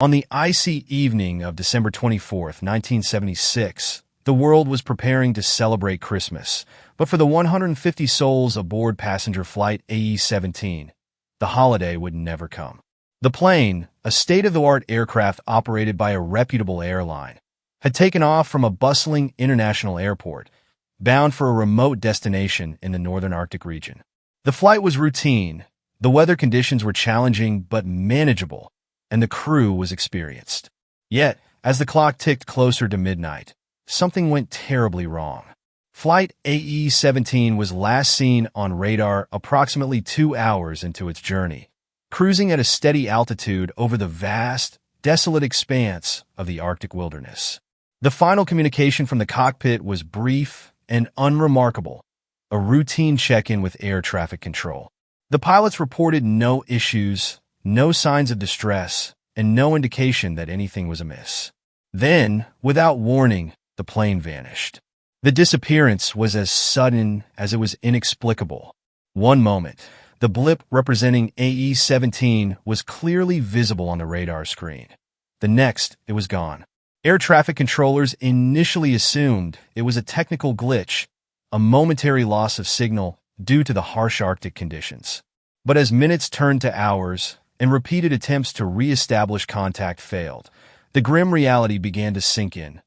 On the icy evening of December 24th, 1976, the world was preparing to celebrate Christmas, but for the 150 souls aboard passenger flight AE-17, the holiday would never come. The plane, a state-of-the-art aircraft operated by a reputable airline, had taken off from a bustling international airport, bound for a remote destination in the northern Arctic region. The flight was routine, the weather conditions were challenging but manageable, and the crew was experienced. Yet, as the clock ticked closer to midnight, something went terribly wrong. Flight AE-17 was last seen on radar approximately 2 hours into its journey, cruising at a steady altitude over the vast, desolate expanse of the Arctic wilderness. The final communication from the cockpit was brief and unremarkable, a routine check-in with air traffic control. The pilots reported no issues, no signs of distress, and no indication that anything was amiss. Then, without warning, the plane vanished. The disappearance was as sudden as it was inexplicable. One moment, the blip representing AE-17 was clearly visible on the radar screen. The next, it was gone. Air traffic controllers initially assumed it was a technical glitch, a momentary loss of signal due to the harsh Arctic conditions. But as minutes turned to hours and repeated attempts to re-establish contact failed, the grim reality began to sink in.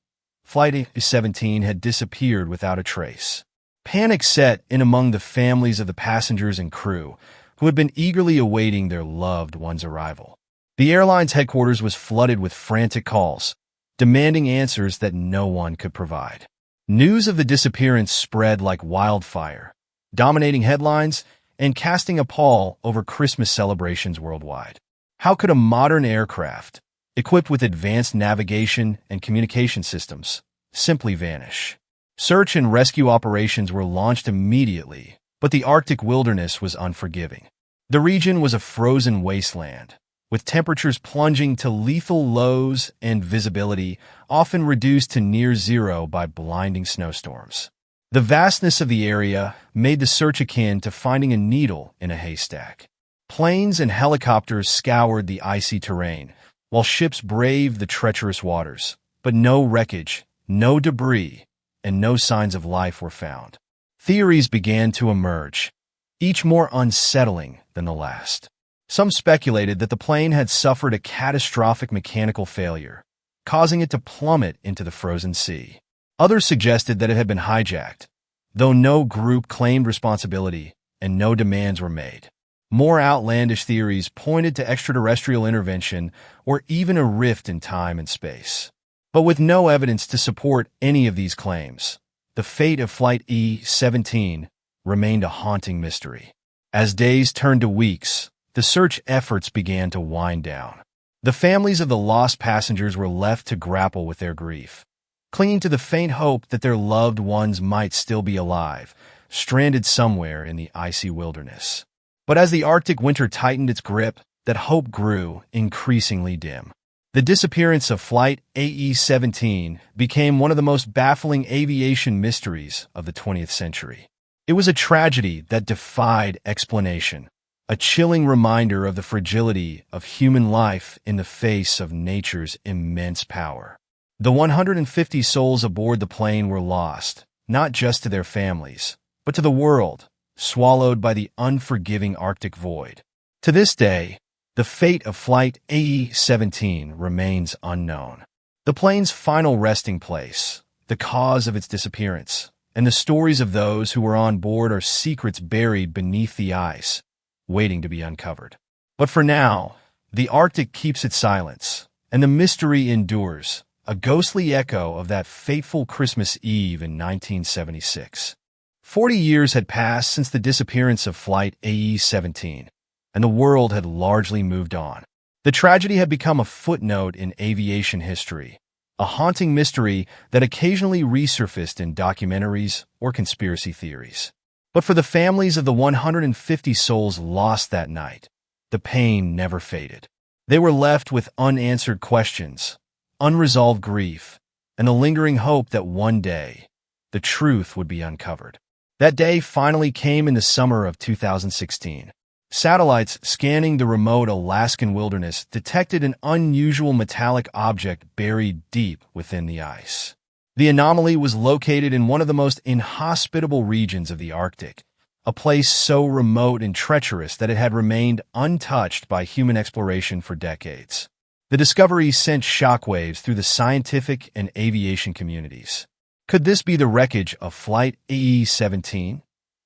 Flight AE-17 had disappeared without a trace. Panic set in among the families of the passengers and crew, who had been eagerly awaiting their loved one's arrival. The airline's headquarters was flooded with frantic calls, demanding answers that no one could provide. News of the disappearance spread like wildfire, dominating headlines and casting a pall over Christmas celebrations worldwide. How could a modern aircraft, equipped with advanced navigation and communication systems, simply vanish? Search and rescue operations were launched immediately, but the Arctic wilderness was unforgiving. The region was a frozen wasteland, with temperatures plunging to lethal lows and visibility often reduced to near zero by blinding snowstorms. The vastness of the area made the search akin to finding a needle in a haystack. Planes and helicopters scoured the icy terrain, while ships braved the treacherous waters, but no wreckage, no debris, and no signs of life were found. Theories began to emerge, each more unsettling than the last. Some speculated that the plane had suffered a catastrophic mechanical failure, causing it to plummet into the frozen sea. Others suggested that it had been hijacked, though no group claimed responsibility and no demands were made. More outlandish theories pointed to extraterrestrial intervention or even a rift in time and space. But with no evidence to support any of these claims, the fate of Flight AE-17 remained a haunting mystery. As days turned to weeks, the search efforts began to wind down. The families of the lost passengers were left to grapple with their grief, clinging to the faint hope that their loved ones might still be alive, stranded somewhere in the icy wilderness. But as the Arctic winter tightened its grip, that hope grew increasingly dim. The disappearance of Flight AE-17 became one of the most baffling aviation mysteries of the 20th century. It was a tragedy that defied explanation, a chilling reminder of the fragility of human life in the face of nature's immense power. The 150 souls aboard the plane were lost, not just to their families, but to the world, swallowed by the unforgiving Arctic void. To this day, the fate of Flight AE-17 remains unknown. The plane's final resting place, the cause of its disappearance, and the stories of those who were on board are secrets buried beneath the ice, waiting to be uncovered. But for now, the Arctic keeps its silence, and the mystery endures, a ghostly echo of that fateful Christmas Eve in 1976. 40 years had passed since the disappearance of Flight AE-17, and the world had largely moved on. The tragedy had become a footnote in aviation history, a haunting mystery that occasionally resurfaced in documentaries or conspiracy theories. But for the families of the 150 souls lost that night, the pain never faded. They were left with unanswered questions, unresolved grief, and the lingering hope that one day, the truth would be uncovered. That day finally came in the summer of 2016. Satellites scanning the remote Alaskan wilderness detected an unusual metallic object buried deep within the ice. The anomaly was located in one of the most inhospitable regions of the Arctic, a place so remote and treacherous that it had remained untouched by human exploration for decades. The discovery sent shockwaves through the scientific and aviation communities. Could this be the wreckage of Flight AE-17,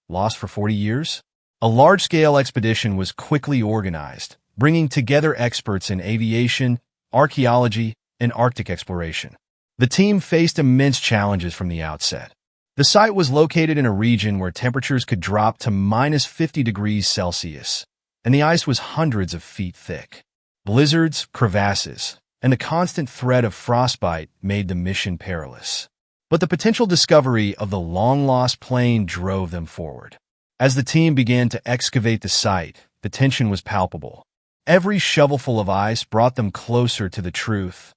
lost for 40 years? A large-scale expedition was quickly organized, bringing together experts in aviation, archaeology, and Arctic exploration. The team faced immense challenges from the outset. The site was located in a region where temperatures could drop to minus 50 degrees Celsius, and the ice was hundreds of feet thick. Blizzards, crevasses, and the constant threat of frostbite made the mission perilous. But the potential discovery of the long-lost plane drove them forward. As the team began to excavate the site, the tension was palpable. Every shovelful of ice brought them closer to the truth,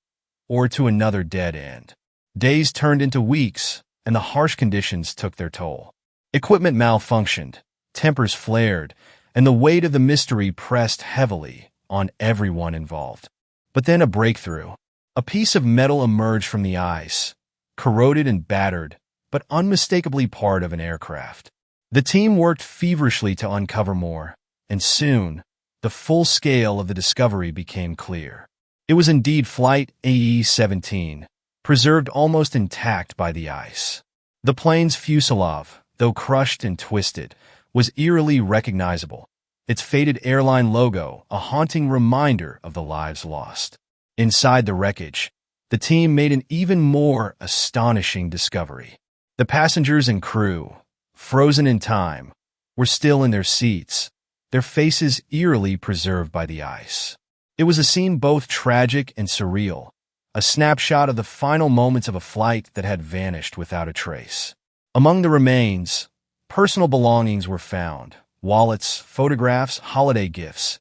or to another dead end. Days turned into weeks, and the harsh conditions took their toll. Equipment malfunctioned, tempers flared, and the weight of the mystery pressed heavily on everyone involved. But then a breakthrough. A piece of metal emerged from the ice, corroded and battered, but unmistakably part of an aircraft. The team worked feverishly to uncover more, and soon, the full scale of the discovery became clear. It was indeed Flight AE-17, preserved almost intact by the ice. The plane's fuselage, though crushed and twisted, was eerily recognizable, its faded airline logo a haunting reminder of the lives lost. Inside the wreckage, the team made an even more astonishing discovery. The passengers and crew, frozen in time, were still in their seats, their faces eerily preserved by the ice. It was a scene both tragic and surreal, a snapshot of the final moments of a flight that had vanished without a trace. Among the remains, personal belongings were found: wallets, photographs, holiday gifts,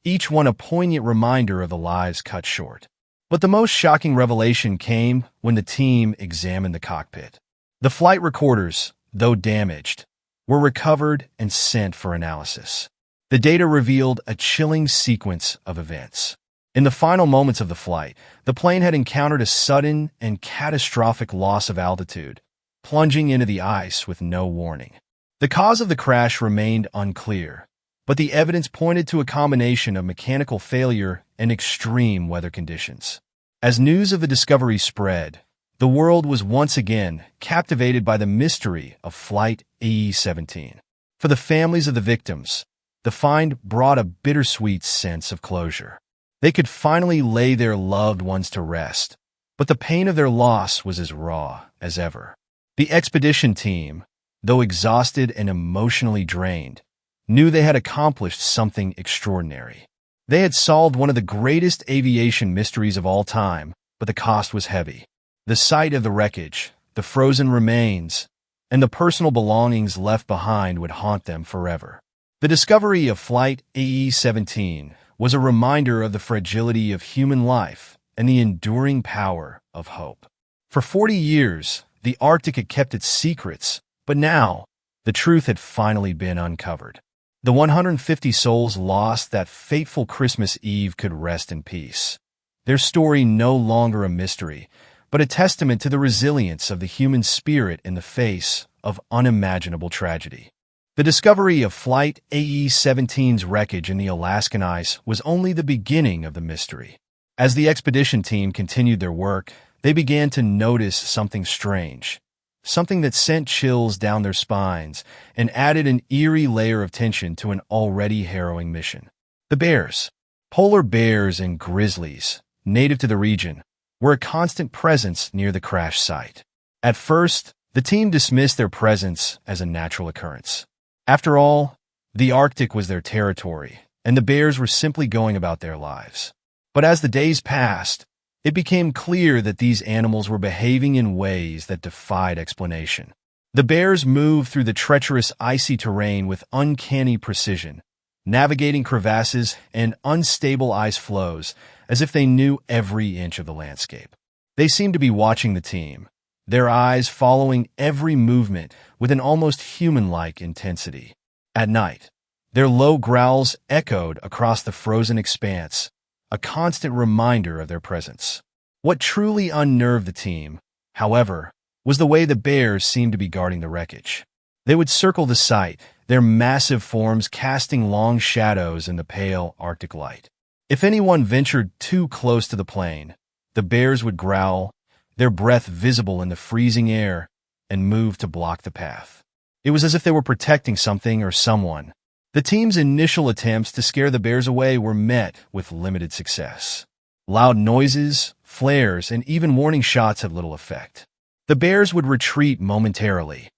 each one a poignant reminder of the lives cut short. But the most shocking revelation came when the team examined the cockpit. The flight recorders, though damaged, were recovered and sent for analysis. The data revealed a chilling sequence of events. In the final moments of the flight, the plane had encountered a sudden and catastrophic loss of altitude, plunging into the ice with no warning. The cause of the crash remained unclear, but the evidence pointed to a combination of mechanical failure and extreme weather conditions. As news of the discovery spread, the world was once again captivated by the mystery of Flight AE-17. For the families of the victims, the find brought a bittersweet sense of closure. They could finally lay their loved ones to rest, but the pain of their loss was as raw as ever. The expedition team, though exhausted and emotionally drained, knew they had accomplished something extraordinary. They had solved one of the greatest aviation mysteries of all time, but the cost was heavy. The sight of the wreckage, the frozen remains, and the personal belongings left behind would haunt them forever. The discovery of Flight AE-17 was a reminder of the fragility of human life and the enduring power of hope. For 40 years, the Arctic had kept its secrets, but now, the truth had finally been uncovered. The 150 souls lost that fateful Christmas Eve could rest in peace. Their story no longer a mystery, but a testament to the resilience of the human spirit in the face of unimaginable tragedy. The discovery of Flight AE-17's wreckage in the Alaskan ice was only the beginning of the mystery. As the expedition team continued their work, they began to notice something strange, something that sent chills down their spines and added an eerie layer of tension to an already harrowing mission. The bears, polar bears and grizzlies, native to the region, were a constant presence near the crash site. At first, the team dismissed their presence as a natural occurrence. After all, the Arctic was their territory, and the bears were simply going about their lives. But as the days passed, it became clear that these animals were behaving in ways that defied explanation. The bears moved through the treacherous icy terrain with uncanny precision, navigating crevasses and unstable ice flows as if they knew every inch of the landscape. They seemed to be watching the team, their eyes following every movement with an almost human-like intensity. At night, Their low growls echoed across the frozen expanse, a constant reminder of their presence. What truly unnerved the team, however, was the way the bears seemed to be guarding the wreckage. They would circle the site, their massive forms casting long shadows in the pale Arctic light. If anyone ventured too close to the plane, the bears would growl, their breath visible in the freezing air, and move to block the path. It was as if they were protecting something or someone. The team's initial attempts to scare the bears away were met with limited success. Loud noises, flares, and even warning shots had little effect. The bears would retreat momentarily,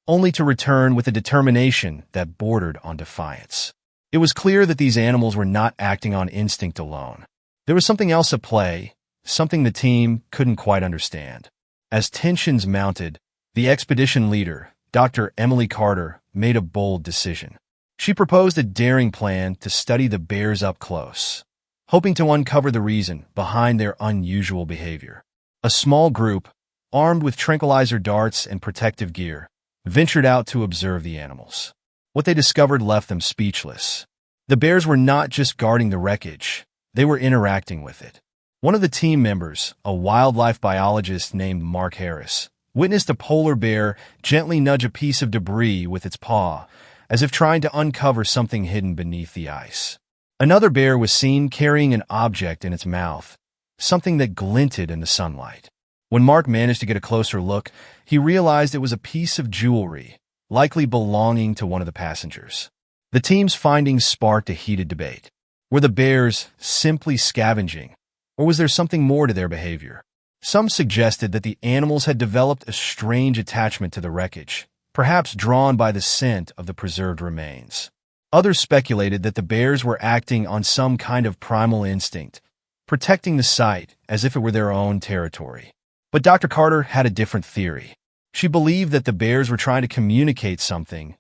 only to return with a determination that bordered on defiance. It was clear that these animals were not acting on instinct alone. There was something else at play, something the team couldn't quite understand. As tensions mounted, the expedition leader, Dr. Emily Carter, made a bold decision. She proposed a daring plan to study the bears up close, hoping to uncover the reason behind their unusual behavior. A small group, armed with tranquilizer darts and protective gear, ventured out to observe the animals. What they discovered left them speechless. The bears were not just guarding the wreckage, they were interacting with it. One of the team members, a wildlife biologist named Mark Harris, witnessed a polar bear gently nudge a piece of debris with its paw, as if trying to uncover something hidden beneath the ice. Another bear was seen carrying an object in its mouth, something that glinted in the sunlight. When Mark managed to get a closer look, he realized it was a piece of jewelry, likely belonging to one of the passengers. The team's findings sparked a heated debate. Were the bears simply scavenging, or was there something more to their behavior? Some suggested that the animals had developed a strange attachment to the wreckage, perhaps drawn by the scent of the preserved remains. Others speculated that the bears were acting on some kind of primal instinct, protecting the site as if it were their own territory. But Dr. Carter had a different theory. She believed that the bears were trying to communicate something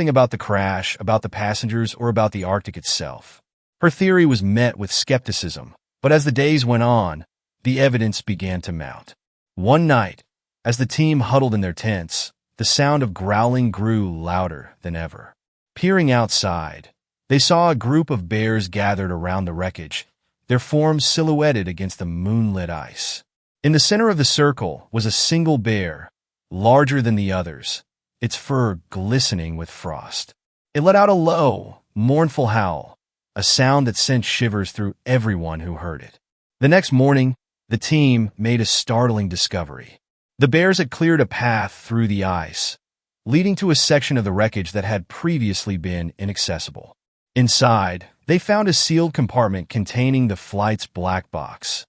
about the crash, about the passengers, or about the Arctic itself. Her theory was met with skepticism, but as the days went on, the evidence began to mount. One night, as the team huddled in their tents, the sound of growling grew louder than ever. Peering outside, they saw a group of bears gathered around the wreckage, their forms silhouetted against the moonlit ice. In the center of the circle was a single bear, larger than the others, its fur glistening with frost. It let out a low, mournful howl, a sound that sent shivers through everyone who heard it. The next morning, the team made a startling discovery. The bears had cleared a path through the ice, leading to a section of the wreckage that had previously been inaccessible. Inside, they found a sealed compartment containing the flight's black box,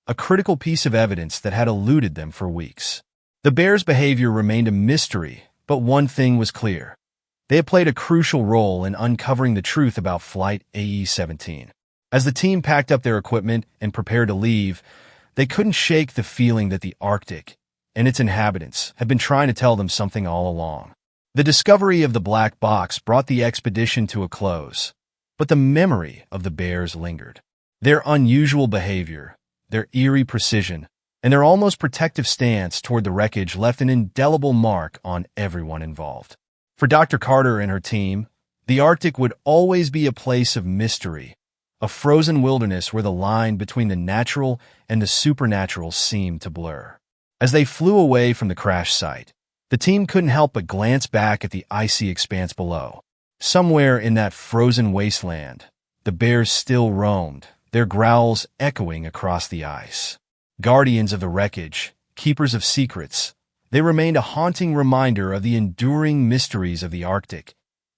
a critical piece of evidence that had eluded them for weeks. The bears' behavior remained a mystery, but one thing was clear. They had played a crucial role in uncovering the truth about Flight AE-17. As the team packed up their equipment and prepared to leave, they couldn't shake the feeling that the Arctic and its inhabitants had been trying to tell them something all along. The discovery of the black box brought the expedition to a close, but the memory of the bears lingered. Their unusual behavior, their eerie precision, and their almost protective stance toward the wreckage left an indelible mark on everyone involved. For Dr. Carter and her team, the Arctic would always be a place of mystery, a frozen wilderness where the line between the natural and the supernatural seemed to blur. As they flew away from the crash site, the team couldn't help but glance back at the icy expanse below. Somewhere in that frozen wasteland, the bears still roamed, their growls echoing across the ice. Guardians of the wreckage, keepers of secrets, they remained a haunting reminder of the enduring mysteries of the Arctic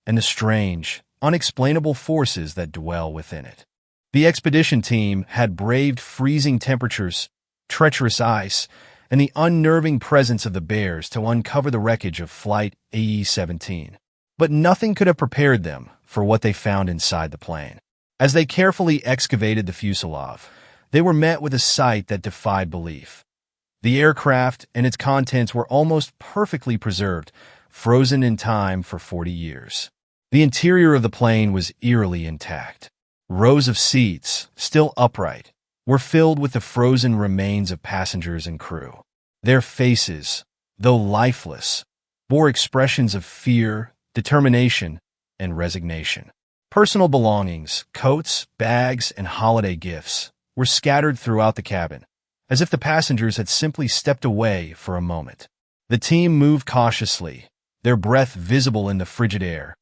and the strange, unexplainable forces that dwell within it. The expedition team had braved freezing temperatures, treacherous ice, and the unnerving presence of the bears to uncover the wreckage of Flight AE-17. But nothing could have prepared them for what they found inside the plane. As they carefully excavated the fuselage, they were met with a sight that defied belief. The aircraft and its contents were almost perfectly preserved, frozen in time for 40 years. The interior of the plane was eerily intact. Rows of seats, still upright, were filled with the frozen remains of passengers and crew. Their faces, though lifeless, bore expressions of fear, determination, and resignation. Personal belongings, coats, bags, and holiday gifts were scattered throughout the cabin, as if the passengers had simply stepped away for a moment. The team moved cautiously, their breath visible in the frigid air,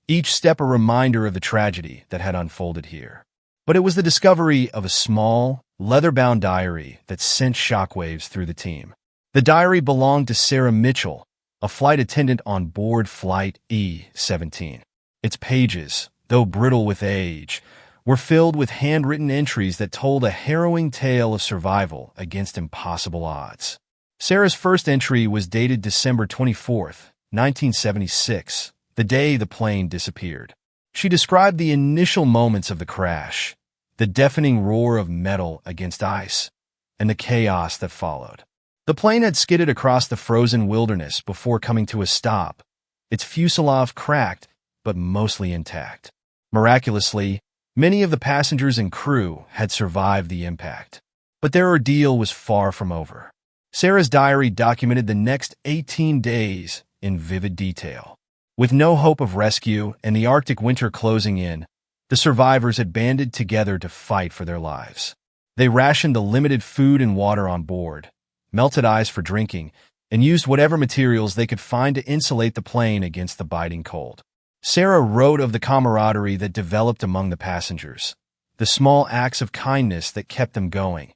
each step a reminder of the tragedy that had unfolded here. But it was the discovery of a small, leather-bound diary that sent shockwaves through the team. The diary belonged to Sarah Mitchell, a flight attendant on board Flight E-17. Its pages, though brittle with age, were filled with handwritten entries that told a harrowing tale of survival against impossible odds. Sarah's first entry was dated December 24th, 1976, the day the plane disappeared. She described the initial moments of the crash, the deafening roar of metal against ice, and the chaos that followed. The plane had skidded across the frozen wilderness before coming to a stop, its fuselage cracked, but mostly intact. Miraculously, many of the passengers and crew had survived the impact. But their ordeal was far from over. Sarah's diary documented the next 18 days in vivid detail. With no hope of rescue and the Arctic winter closing in, the survivors had banded together to fight for their lives. They rationed the limited food and water on board, melted ice for drinking, and used whatever materials they could find to insulate the plane against the biting cold. Sarah wrote of the camaraderie that developed among the passengers, the small acts of kindness that kept them going,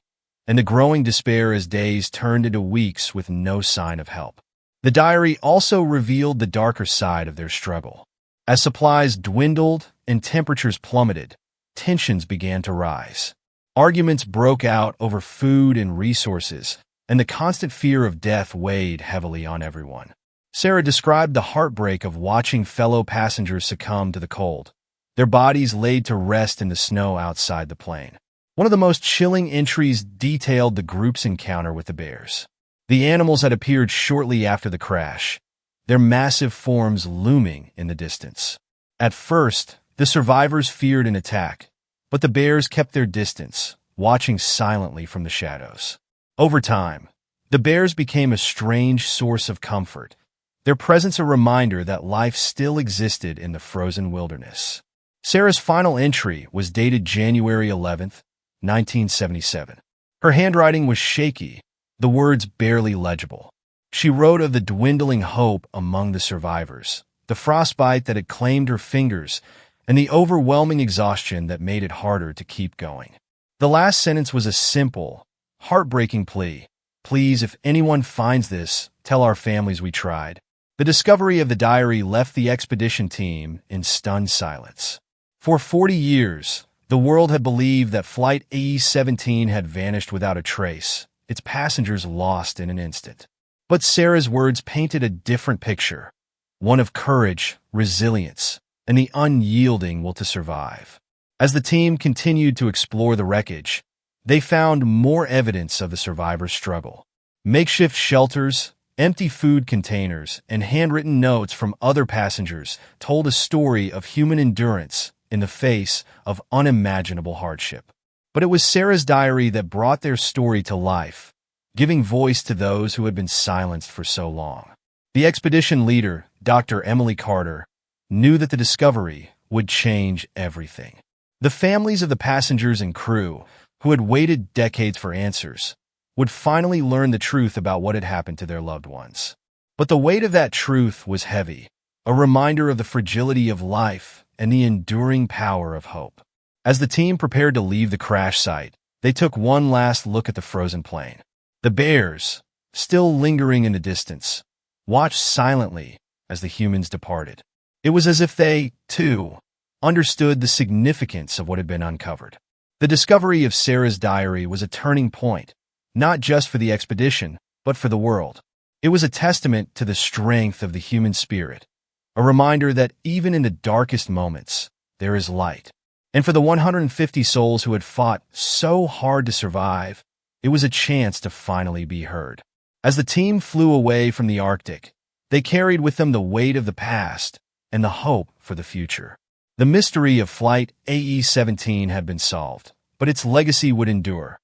and the growing despair as days turned into weeks with no sign of help. The diary also revealed the darker side of their struggle. As supplies dwindled and temperatures plummeted, tensions began to rise. Arguments broke out over food and resources, and the constant fear of death weighed heavily on everyone. Sarah described the heartbreak of watching fellow passengers succumb to the cold, their bodies laid to rest in the snow outside the plane. One of the most chilling entries detailed the group's encounter with the bears. The animals had appeared shortly after the crash, their massive forms looming in the distance. At first, the survivors feared an attack, but the bears kept their distance, watching silently from the shadows. Over time, the bears became a strange source of comfort, their presence a reminder that life still existed in the frozen wilderness. Sarah's final entry was dated January 11th, 1977. Her handwriting was shaky, the words barely legible. She wrote of the dwindling hope among the survivors, the frostbite that had claimed her fingers, and the overwhelming exhaustion that made it harder to keep going. The last sentence was a simple, heartbreaking plea. Please, if anyone finds this, tell our families we tried. The discovery of the diary left the expedition team in stunned silence. For 40 years, the world had believed that Flight E-17 had vanished without a trace, its passengers lost in an instant. But Sarah's words painted a different picture, one of courage, resilience, and the unyielding will to survive. As the team continued to explore the wreckage, they found more evidence of the survivors' struggle. Makeshift shelters, empty food containers, and handwritten notes from other passengers told a story of human endurance in the face of unimaginable hardship. But it was Sarah's diary that brought their story to life, giving voice to those who had been silenced for so long. The expedition leader, Dr. Emily Carter, knew that the discovery would change everything. The families of the passengers and crew, who had waited decades for answers, would finally learn the truth about what had happened to their loved ones. But the weight of that truth was heavy, a reminder of the fragility of life and the enduring power of hope. As the team prepared to leave the crash site, they took one last look at the frozen plane. The bears, still lingering in the distance, watched silently as the humans departed. It was as if they, too, understood the significance of what had been uncovered. The discovery of Sarah's diary was a turning point, not just for the expedition, but for the world. It was a testament to the strength of the human spirit, a reminder that even in the darkest moments, there is light. And for the 150 souls who had fought so hard to survive, it was a chance to finally be heard. As the team flew away from the Arctic, they carried with them the weight of the past and the hope for the future. The mystery of Flight AE-17 had been solved, but its legacy would endure.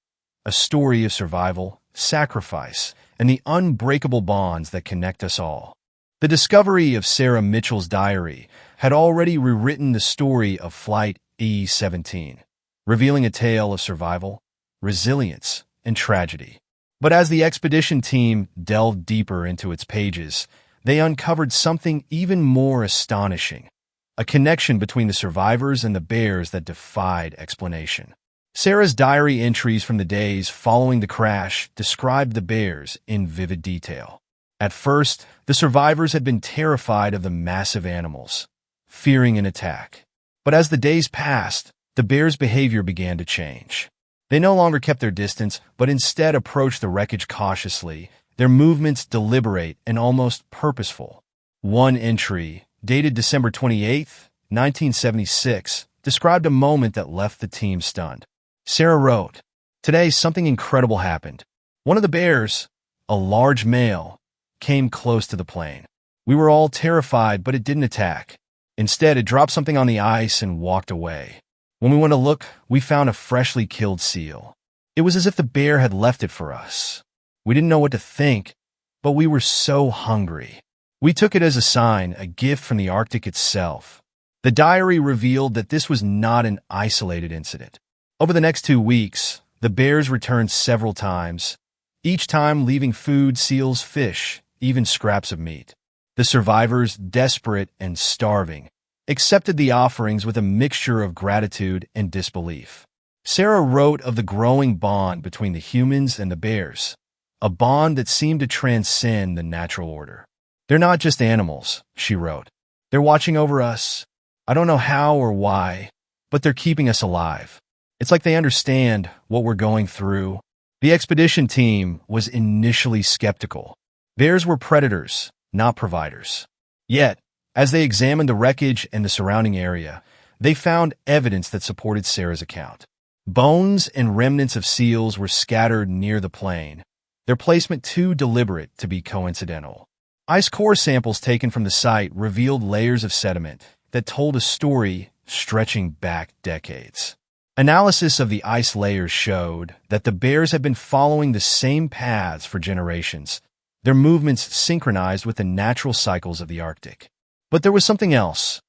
A story of survival, sacrifice, and the unbreakable bonds that connect us all. The discovery of Sarah Mitchell's diary had already rewritten the story of Flight AE-17, revealing a tale of survival, resilience, and tragedy. But as the expedition team delved deeper into its pages, they uncovered something even more astonishing, a connection between the survivors and the bears that defied explanation. Sarah's diary entries from the days following the crash described the bears in vivid detail. At first, the survivors had been terrified of the massive animals, fearing an attack. But as the days passed, the bears' behavior began to change. They no longer kept their distance, but instead approached the wreckage cautiously, their movements deliberate and almost purposeful. One entry, dated December 28, 1976, described a moment that left the team stunned. Sarah wrote, "Today, something incredible happened. One of the bears, a large male, came close to the plane. We were all terrified, but it didn't attack. Instead, it dropped something on the ice and walked away. When we went to look, we found a freshly killed seal. It was as if the bear had left it for us. We didn't know what to think, but we were so hungry. We took it as a sign, a gift from the Arctic itself." The diary revealed that this was not an isolated incident. Over the next 2 weeks, the bears returned several times, each time leaving food, seals, fish, even scraps of meat. The survivors, desperate and starving, accepted the offerings with a mixture of gratitude and disbelief. Sarah wrote of the growing bond between the humans and the bears, a bond that seemed to transcend the natural order. "They're not just animals," she wrote. "They're watching over us. I don't know how or why, but they're keeping us alive. It's like they understand what we're going through." The expedition team was initially skeptical. Bears were predators, not providers. Yet, as they examined the wreckage and the surrounding area, they found evidence that supported Sarah's account. Bones and remnants of seals were scattered near the plane, their placement too deliberate to be coincidental. Ice core samples taken from the site revealed layers of sediment that told a story stretching back decades. Analysis of the ice layers showed that the bears had been following the same paths for generations, their movements synchronized with the natural cycles of the Arctic. But there was something else,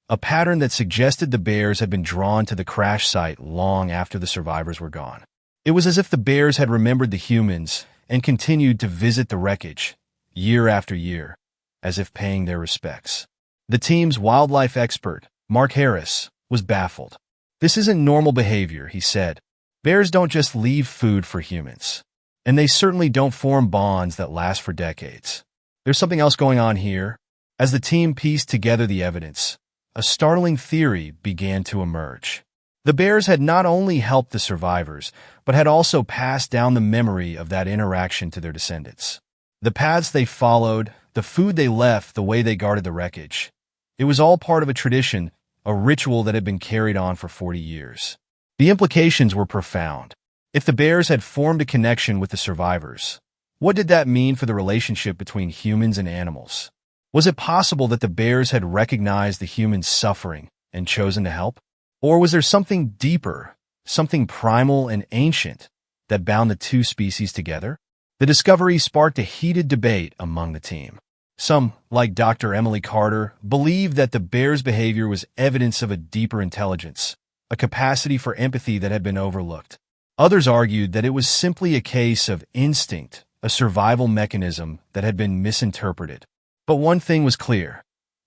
a pattern that suggested the bears had been drawn to the crash site long after the survivors were gone. It was as if the bears had remembered the humans and continued to visit the wreckage, year after year, as if paying their respects. The team's wildlife expert, Mark Harris, was baffled. "This isn't normal behavior," he said. "Bears don't just leave food for humans, and they certainly don't form bonds that last for decades. There's something else going on here." As the team pieced together the evidence, a startling theory began to emerge. The bears had not only helped the survivors, but had also passed down the memory of that interaction to their descendants. The paths they followed, the food they left, the way they guarded the wreckage. It was all part of a tradition, a ritual that had been carried on for 40 years. The implications were profound. If the bears had formed a connection with the survivors, what did that mean for the relationship between humans and animals? Was it possible that the bears had recognized the humans' suffering and chosen to help? Or was there something deeper, something primal and ancient, that bound the two species together? The discovery sparked a heated debate among the team. Some, like Dr. Emily Carter, believed that the bear's behavior was evidence of a deeper intelligence, a capacity for empathy that had been overlooked. Others argued that it was simply a case of instinct, a survival mechanism that had been misinterpreted. But one thing was clear.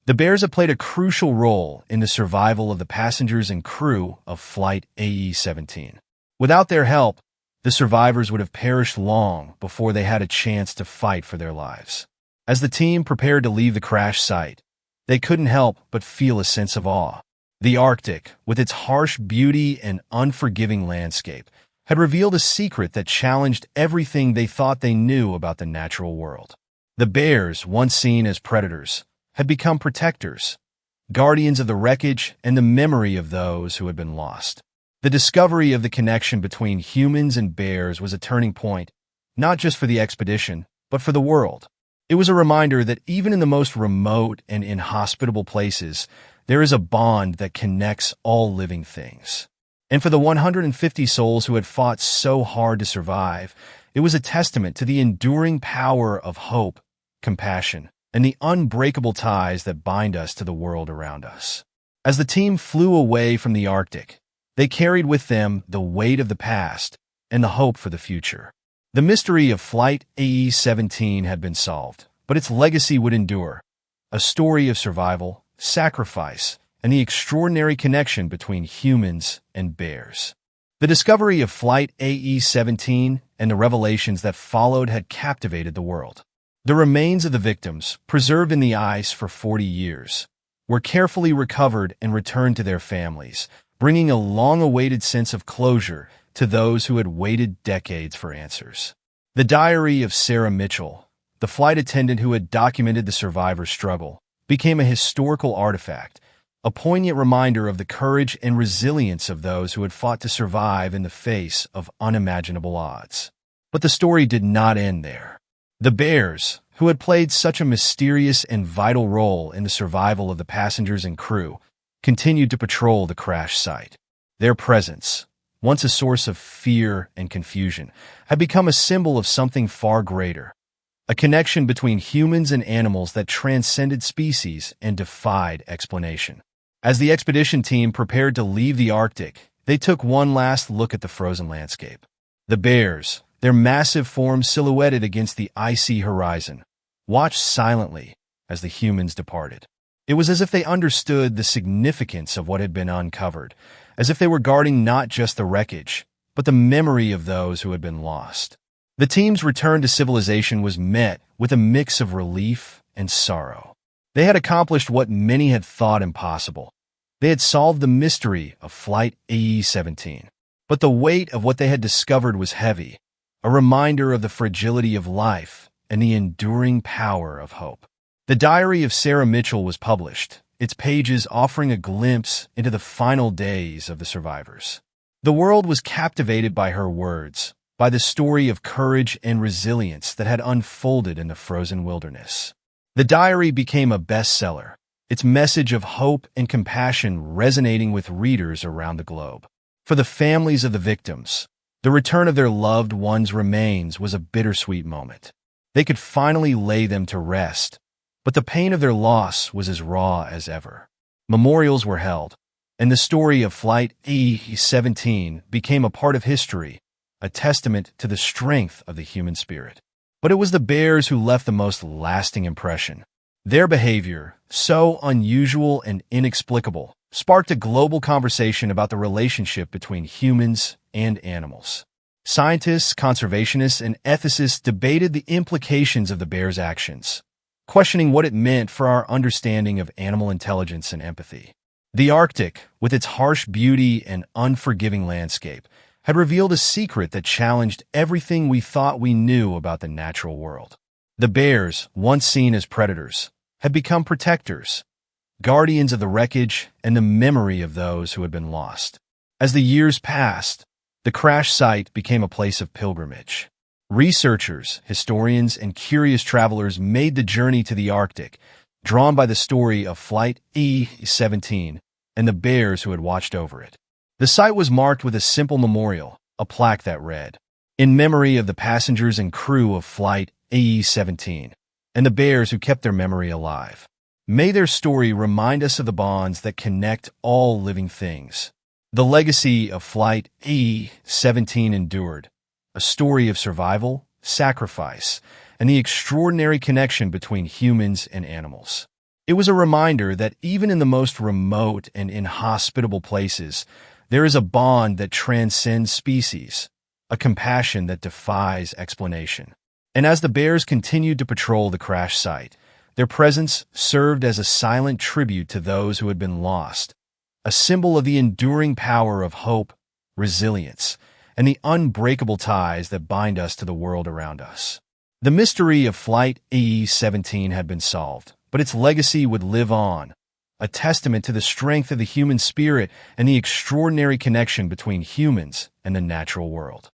The bears had played a crucial role in the survival of the passengers and crew of Flight AE-17. Without their help, the survivors would have perished long before they had a chance to fight for their lives. As the team prepared to leave the crash site, they couldn't help but feel a sense of awe. The Arctic, with its harsh beauty and unforgiving landscape, had revealed a secret that challenged everything they thought they knew about the natural world. The bears, once seen as predators, had become protectors, guardians of the wreckage and the memory of those who had been lost. The discovery of the connection between humans and bears was a turning point, not just for the expedition, but for the world. It was a reminder that even in the most remote and inhospitable places, there is a bond that connects all living things. And for the 150 souls who had fought so hard to survive, it was a testament to the enduring power of hope, compassion, and the unbreakable ties that bind us to the world around us. As the team flew away from the Arctic, they carried with them the weight of the past and the hope for the future. The mystery of Flight AE-17 had been solved, but its legacy would endure, a story of survival, sacrifice, and the extraordinary connection between humans and bears. The discovery of Flight AE-17 and the revelations that followed had captivated the world. The remains of the victims, preserved in the ice for 40 years, were carefully recovered and returned to their families, bringing a long-awaited sense of closure to those who had waited decades for answers. The diary of Sarah Mitchell, the flight attendant who had documented the survivors' struggle, became a historical artifact, a poignant reminder of the courage and resilience of those who had fought to survive in the face of unimaginable odds. But the story did not end there. The bears, who had played such a mysterious and vital role in the survival of the passengers and crew, continued to patrol the crash site. Their presence, once a source of fear and confusion, had become a symbol of something far greater, a connection between humans and animals that transcended species and defied explanation. As the expedition team prepared to leave the Arctic, they took one last look at the frozen landscape. The bears, their massive forms silhouetted against the icy horizon, watched silently as the humans departed. It was as if they understood the significance of what had been uncovered, as if they were guarding not just the wreckage, but the memory of those who had been lost. The team's return to civilization was met with a mix of relief and sorrow. They had accomplished what many had thought impossible. They had solved the mystery of Flight AE-17. But the weight of what they had discovered was heavy, a reminder of the fragility of life and the enduring power of hope. The diary of Sarah Mitchell was published, its pages offering a glimpse into the final days of the survivors. The world was captivated by her words, by the story of courage and resilience that had unfolded in the frozen wilderness. The diary became a bestseller, its message of hope and compassion resonating with readers around the globe. For the families of the victims, the return of their loved ones' remains was a bittersweet moment. They could finally lay them to rest, but the pain of their loss was as raw as ever. Memorials were held, and the story of Flight AE-17 became a part of history, a testament to the strength of the human spirit. But it was the bears who left the most lasting impression. Their behavior, so unusual and inexplicable, sparked a global conversation about the relationship between humans and animals. Scientists, conservationists, and ethicists debated the implications of the bears' actions, questioning what it meant for our understanding of animal intelligence and empathy. The Arctic, with its harsh beauty and unforgiving landscape, had revealed a secret that challenged everything we thought we knew about the natural world. The bears, once seen as predators, had become protectors, guardians of the wreckage and the memory of those who had been lost. As the years passed, the crash site became a place of pilgrimage. Researchers, historians, and curious travelers made the journey to the Arctic, drawn by the story of Flight AE-17 and the bears who had watched over it. The site was marked with a simple memorial, a plaque that read, "In memory of the passengers and crew of Flight AE-17, and the bears who kept their memory alive. May their story remind us of the bonds that connect all living things." The legacy of Flight AE-17 endured, a story of survival, sacrifice, and the extraordinary connection between humans and animals. It was a reminder that even in the most remote and inhospitable places, there is a bond that transcends species, a compassion that defies explanation. And as the bears continued to patrol the crash site, their presence served as a silent tribute to those who had been lost, a symbol of the enduring power of hope, resilience, and the unbreakable ties that bind us to the world around us. The mystery of Flight AE-17 had been solved, but its legacy would live on, a testament to the strength of the human spirit and the extraordinary connection between humans and the natural world.